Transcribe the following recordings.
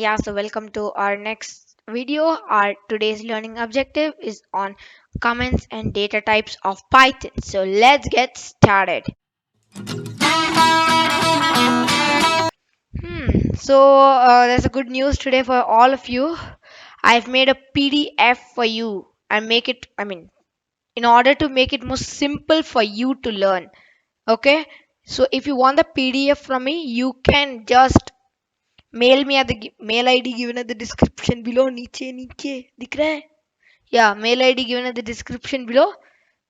Yeah, so welcome to our next video. Our today's learning objective is on comments and data types of Python. So let's get started. There's a good news today for all of you. I've made a PDF for you and in order to make it more simple for you to learn. Okay, so if you want the PDF from me, you can just mail me at the mail ID given at the description below. नीचे दिख रहा है? Yeah, mail ID given at the description below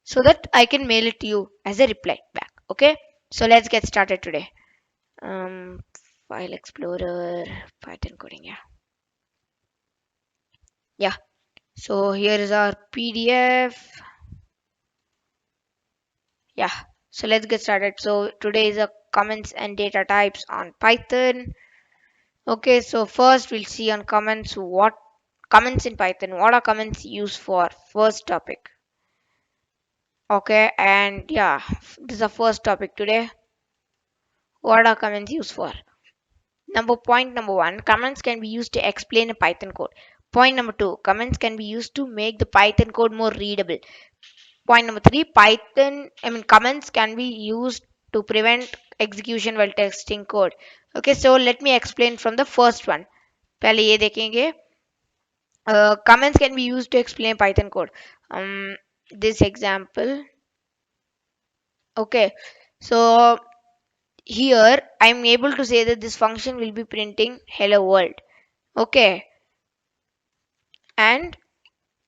so that I can mail it to you as a reply back. Okay, so let's get started today. Um, File Explorer, Python coding. Yeah. So here is our PDF. Yeah. So let's get started. So today is a comments and data types on Python. Okay. So first we'll see on comments what comments in Python. What are comments used for? First topic. Okay, and yeah, this is the first topic today. What are comments used for? Number one, comments can be used to explain a Python code. Point number two, comments can be used to make the Python code more readable. Point number three, comments can be used to prevent execution while testing code. Okay, so let me explain from the first one. पहले ये देखेंगे. Comments can be used to explain Python code. This example. Okay, so here I'm able to say that this function will be printing hello world. Okay, and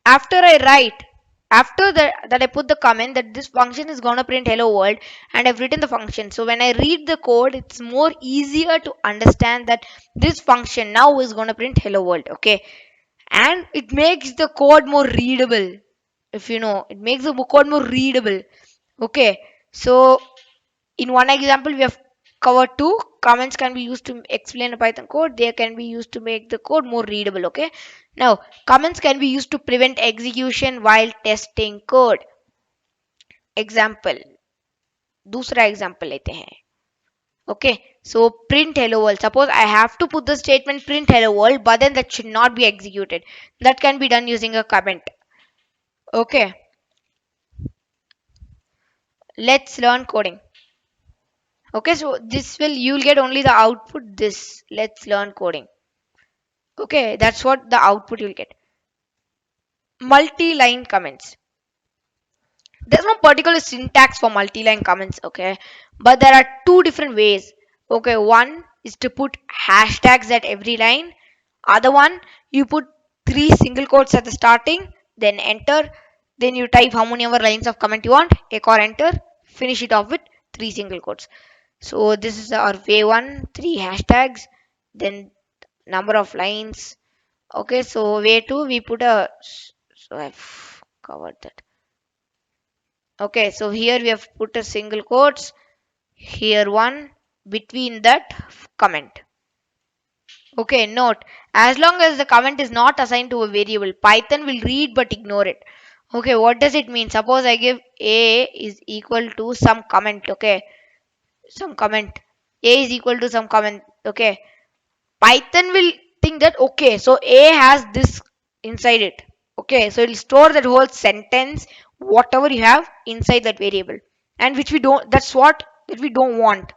after I write, after that I put the comment that this function is gonna print hello world, and I've written the function. So when I read the code, it's more easier to understand that this function now is gonna print hello world. Okay, and it makes the code more readable. If you know, it makes the code more readable. Okay, so in one example, we have covered two. Comments can be used to explain a Python code. They can be used to make the code more readable. Okay. Now, comments can be used to prevent execution while testing code. Example. दूसरा example लेते हैं. Okay. So print hello world. Suppose I have to put the statement print hello world, but then that should not be executed. That can be done using a comment. Okay. Let's learn coding. Okay, so this will you'll get only the output. This let's learn coding. Okay, that's what the output you'll get. Multi-line comments. There's no particular syntax for multi-line comments, okay, but there are two different ways. Okay, one is to put hashtags at every line. Other one, you put three single quotes at the starting, then enter, then you type how many ever lines of comment you want, एक or enter, finish it off with three single quotes. So this is our way one, three hashtags, then number of lines. Okay, so way two, we put a, so I've covered that. Okay, so here we have put a single quotes, here one, between that comment. Okay, note, as long as the comment is not assigned to a variable, Python will read but ignore it. Okay, what does it mean? Suppose I give a is equal to some comment. Okay, some comment. A is equal to some comment. Okay, Python will think that okay, so A has this inside it. Okay, so it'll store that whole sentence, whatever you have inside that variable, and which we don't. That's what that we don't want.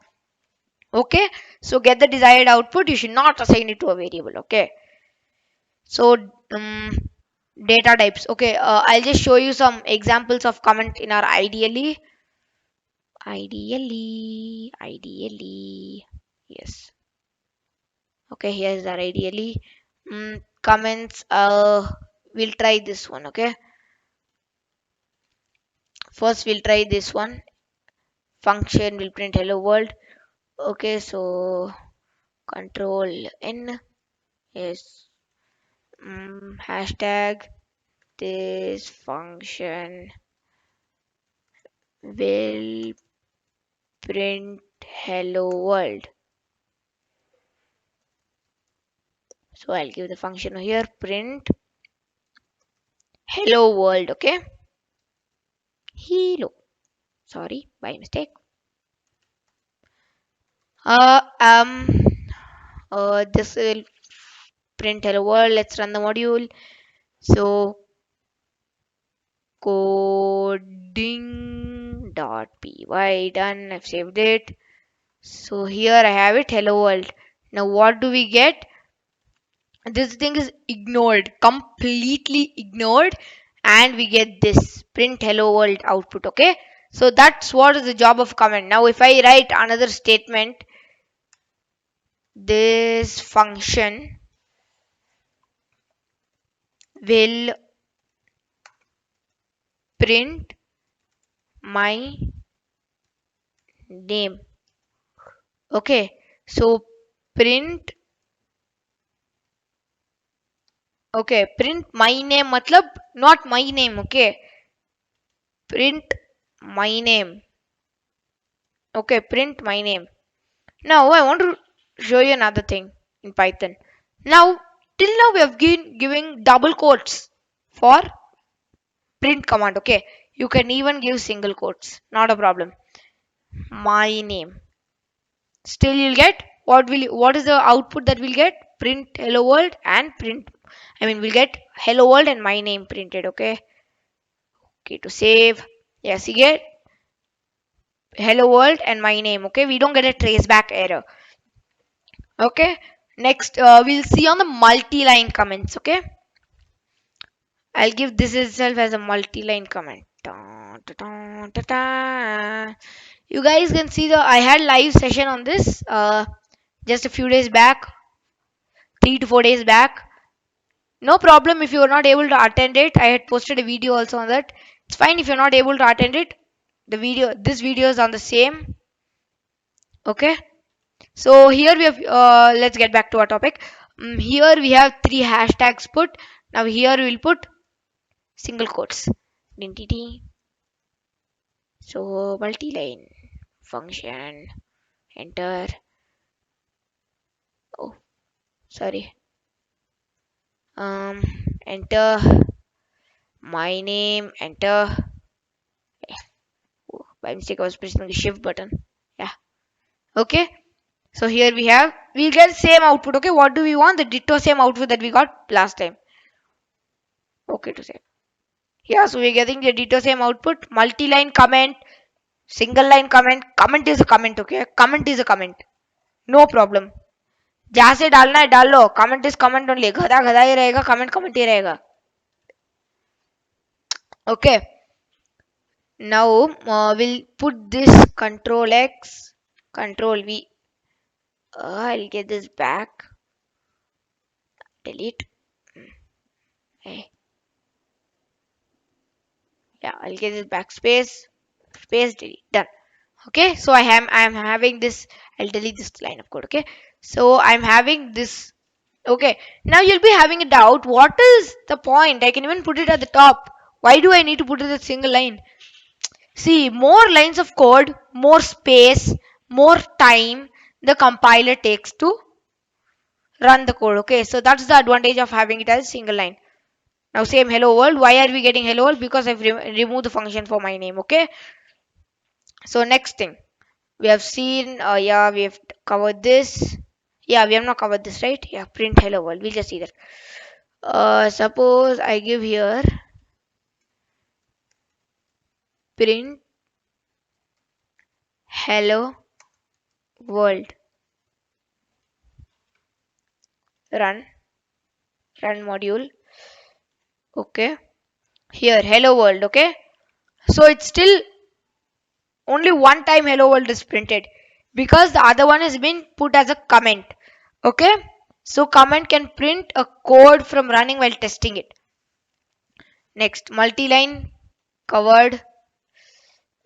Okay, so get the desired output. You should not assign it to a variable. Okay, so data types. Okay, I'll just show you some examples of comment in our ideally. Yes. Okay, here's our ideally comments. We'll try this one. Okay, first we'll try this one. Function will print hello world. Okay, so control n is hashtag this function will print hello world. So I'll give the function here print hello world. Okay, hello, sorry, by mistake. uh um this will print hello world. Let's run the module. So coding.py done. I've saved it. So here I have it, hello world. Now what do we get? This thing is ignored, completely ignored, and we get this print hello world output. Okay, so that's what is the job of comment. Now if I write another statement, this function will print my name. Okay, so print, okay, print my name matlab not my name. Okay, print my name. Okay, print my name. Now I want to show you another thing in Python. Now till now we have been giving double quotes for print command. Okay, you can even give single quotes, not a problem. My name. Still you'll get what is the output that we'll get? Print hello world and print, I mean we'll get hello world and my name printed. Okay. Okay, to save. Yes, you get hello world and my name. Okay, we don't get a traceback error. Okay, next we'll see on the multi-line comments. Okay, I'll give this itself as a multi-line comment. Da, da, da, da, da. You guys can see the I had live session on this just a few days back, 3 to 4 days back. No problem if you are not able to attend it. I had posted a video also on that. It's fine if you're not able to attend it. The video, this video is on the same. Okay. So here we have, let's get back to our topic. Here we have 3 hashtags put. Now here we will put single quotes. Identity. So multi-line function. Enter. Oh, sorry. Enter my name. Enter. Oh, by mistake I was pressing the shift button. Yeah. Okay. So here we'll get same output. Okay. What do we want? The ditto same output that we got last time. Okay, to save. Yeah, so we're getting the ditto same output. Multi-line comment, single line comment. Comment is a comment. Okay, comment is a comment. No problem. जहाँ से डालना है डाल लो. Comment is comment only. गधा गधा ही रहेगा. Comment comment ही रहेगा. Okay. Now we'll put this control X, control V. I'll get this back. Delete. Hey. Yeah, I'll get this backspace. Space delete. Done. Okay, so I'm having this. I'll delete this line of code. Okay, so I'm having this. Okay, now you'll be having a doubt. What is the point? I can even put it at the top. Why do I need to put it as a single line? See, more lines of code, more space, more time the compiler takes to run the code. Okay, so that's the advantage of having it as a single line. Now same hello world. Why are we getting hello world? Because I've removed the function for my name. Okay, so next thing we have seen, yeah, we have covered this. Yeah, we have not covered this, right? Yeah, print hello world. We'll just see that. Suppose I give here print hello world. Run module. Okay, here hello world. Okay, so it's still only one time hello world is printed because the other one has been put as a comment. Okay, so comment can print a code from running while testing it. Next, multi-line covered.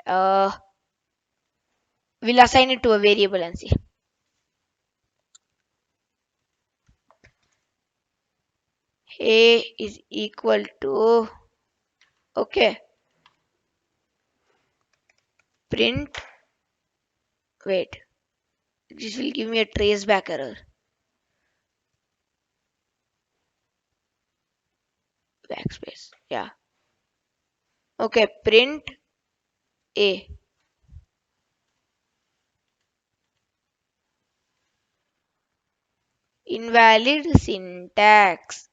We'll assign it to a variable and see. A is equal to, okay, print, wait, this will give me a traceback error. Backspace, yeah. Okay, print A. invalid syntax.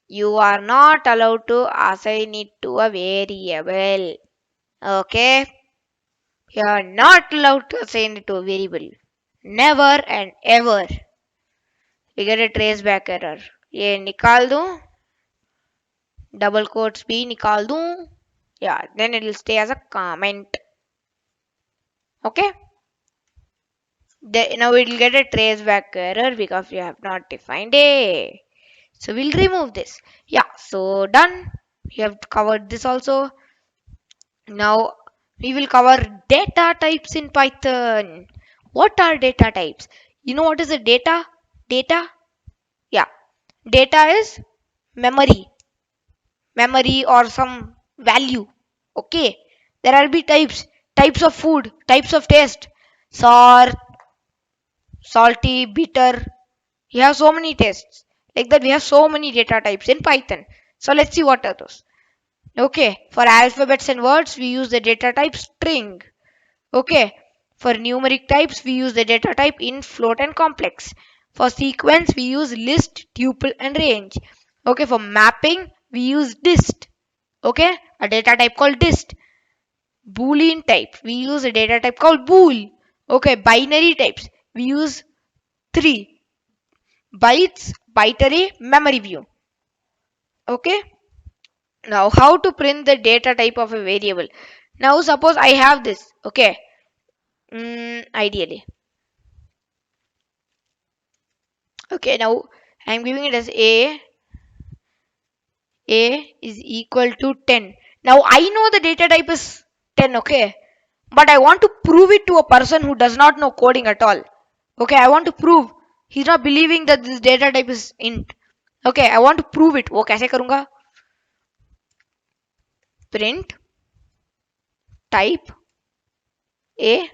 You are not allowed to assign it to a variable. Okay? You are not allowed to assign it to a variable. Never and ever. We get a traceback error. ये निकाल दूं, double quotes भी निकाल दूं. Yeah, then it will stay as a comment. Okay? Now it will get a traceback error because we have not defined a. So we'll remove this. Yeah, so done. We have covered this also. Now we will cover data types in Python. What are data types? You know what is a data? Data? Yeah. Data is memory. Memory or some value. Okay. There will be types. Types of food, types of taste. Sour, salty, bitter. We have so many tests. Like that we have so many data types in Python. So let's see what are those. Okay, for alphabets and words, we use the data type string. Okay, for numeric types, we use the data type int, float, and complex. For sequence, we use list, tuple, and range. Okay, for mapping, we use dist. Okay, a data type called dist. Boolean type, we use a data type called bool. Okay, binary types, we use three: bytes, bytary, memory view. Okay, now how to print the data type of a variable. Now suppose I have this. Okay, ideally. Okay, now I'm giving it as a is equal to 10. Now I know the data type is 10. Okay, but I want to prove it to a person who does not know coding at all. Okay, I want to prove he's not believing that this data type is int. Okay, I want to prove it. वो कैसे करूँगा? Print type a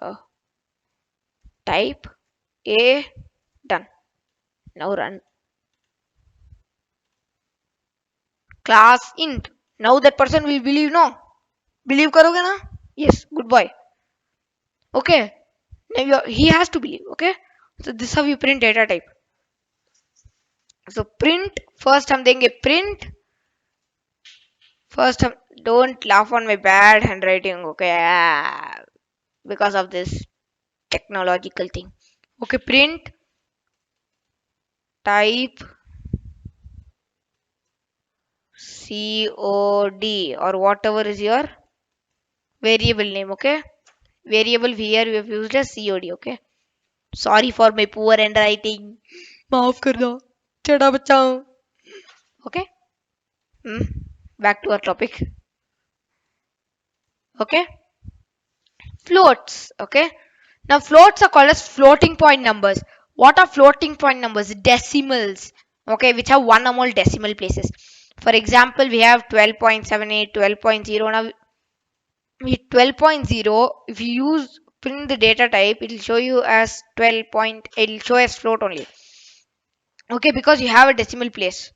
uh, type a, done. Now run. Class int. Now that person will believe, no? Believe करोगे ना? Yes, good boy. Okay. Now he has to believe. Okay. So this is how you print data type. So print, first हम देंगे print. First don't laugh on my bad handwriting. Okay. Because of this technological thing. Okay, print type COD or whatever is your variable name. Okay, variable here we have used as COD. Okay, sorry for my poor handwriting. माफ कर दो छोटा बच्चा हूँ. Okay, back to our topic. Okay, floats. Okay, now floats are called as floating point numbers. What are floating point numbers? Decimals. Okay, which have one or more decimal places. For example, we have 12.78, 12.0. Now with 12.0, if you use print the data type, it will show you as 12 point, it will show as float only. Okay, because you have a decimal place.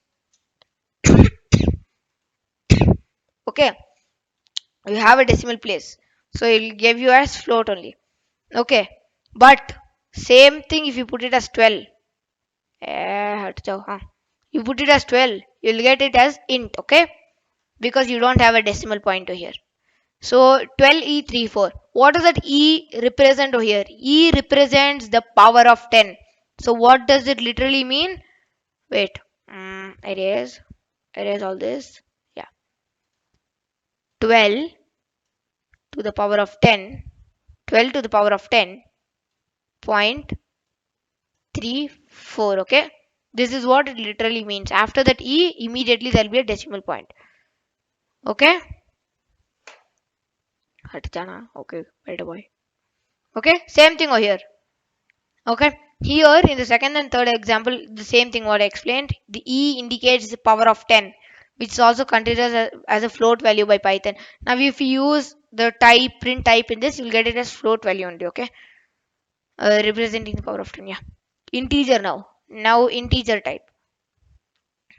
Okay, you have a decimal place, so it will give you as float only. Okay, but same thing if you put it as 12. You put it as 12, you'll get it as int. Okay, because you don't have a decimal point over here. So 12e34. What does that e represent over here? E represents the power of 10. So what does it literally mean? Wait, erase all this. Yeah, 12 to the power of 10. 12 to the power of 10.34. Okay, this is what it literally means. After that e, immediately there will be a decimal point. Okay. Okay, better boy. Okay, same thing over here. Okay, here in the second and third example, the same thing what I explained. The e indicates the power of 10, which is also considered as a float value by Python. Now, if you use the type print type in this, you'll get it as float value only. Okay, representing the power of 10. Yeah, integer now. Now integer type.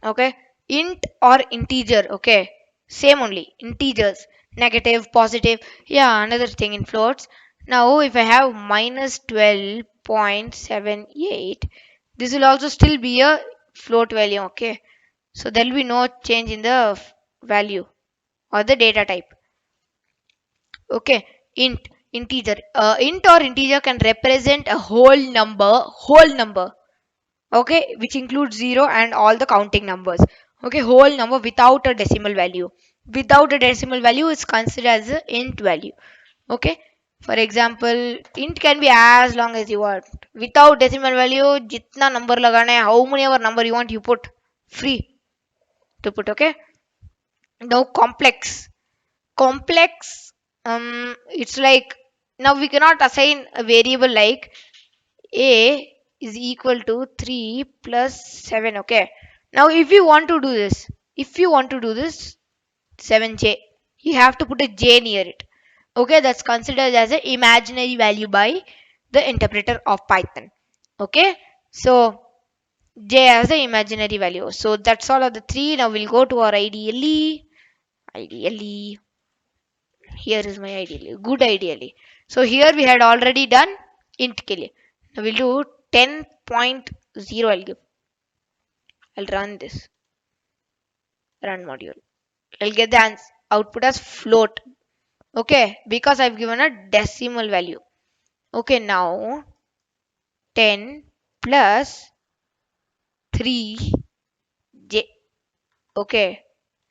Okay, int or integer. Okay, same only. Integers, negative, positive. Yeah, another thing in floats. Now, if I have minus 12.78, This will also still be a float value. Okay, so there will be no change in the value or the data type. Okay, int or integer can represent a whole number. Okay, which includes 0 and all the counting numbers. Okay, whole number without a decimal value. Without a decimal value is considered as an int value. Okay, for example, int can be as long as you want. Without decimal value, jitna number lagana hai, how many ever number you want, you put. Free to put. Okay, now complex, it's like, now we cannot assign a variable like a is equal to 3 plus 7. Okay, now if you want to do this 7j, you have to put a j near it. Okay, that's considered as an imaginary value by the interpreter of Python. Okay, so j as an imaginary value. So that's all of the three. Now we'll go to our ideally. Here is my ideally, good ideally. So here we had already done int ke liye. Now we'll do 10.0. I'll run this, run module. I'll get the output as float. Okay, because I've given a decimal value. Okay, now 10 plus 3j. Okay,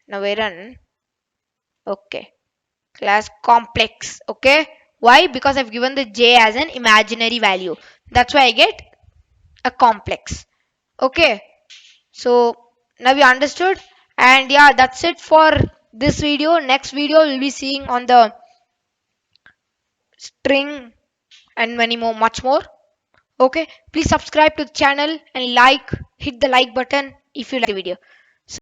now we run. Okay, class complex. Okay, why? Because I've given the j as an imaginary value. That's why I get a complex. Okay, so now we understood. And yeah, that's it for this video. Next video we'll be seeing on the string and many more, much more. Okay, please subscribe to the channel and hit the like button if you like the video.